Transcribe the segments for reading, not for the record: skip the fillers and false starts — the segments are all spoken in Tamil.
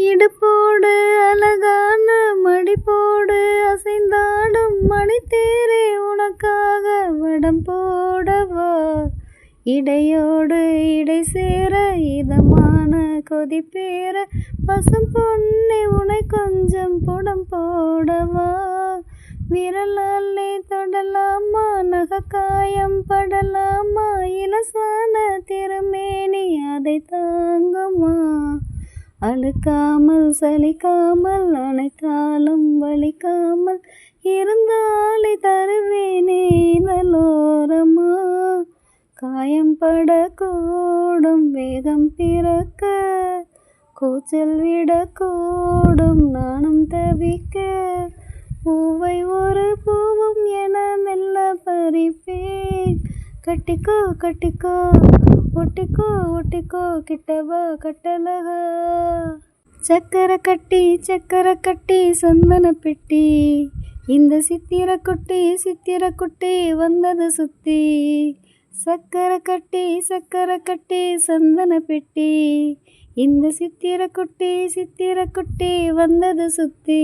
இடுப்போடு அழகான மடிப்போடு அசைந்தாடும் மணித்தேரே உனக்காக வடம் போடவா. இடையோடு இடை சேர இதமான கொதிப்பேற பசும் பொன்னே உனை கொஞ்சம் புடம் போடவா. விரலாலே தொடலாமா நகக்காயம் படலாமா இலசான திருமேனி அதை தாங்குமா. அழுக்காமல் சலிக்காமல் அனைத்தாலும் வலிக்காமல் இருந்தாலே தருவேனே இதழோரமா. காயம் படக்கூடும் வேகம் பிறக்க கூச்சல் விடக்கூடும் நானும் தவிக்க. பூவை ஒரு பூவும் என மெல்ல பறிப்பேன். கட்டிக்கோ கட்டிக்கோ ஒட்டிக்கோ ஒட்டிக்கோ கிட்டவா கட்டழகா. சக்கரை கட்டி சந்தன பெட்டி இந்த சித்திர குட்டி வந்தது சுத்தி. சக்கரை கட்டி சந்தன பெட்டி இந்த சித்திர குட்டி வந்தது சுத்தி.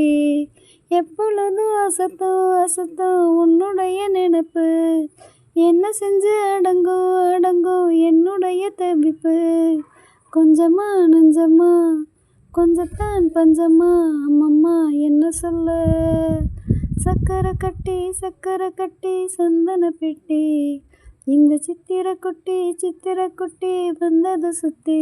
எப்பொழுதும் அசத்தோ உன்னுடைய நினைப்பு. என்ன செஞ்சு அடங்கும் என்னுடைய தவிப்பு. கொஞ்சமா நஞ்சமா கொஞ்சத்தான் பஞ்சமா அம்மம்மா என்ன சொல்ல. சக்கரை கட்டி சந்தன பெட்டி இந்த சித்திர குட்டி வந்தது சுத்தி.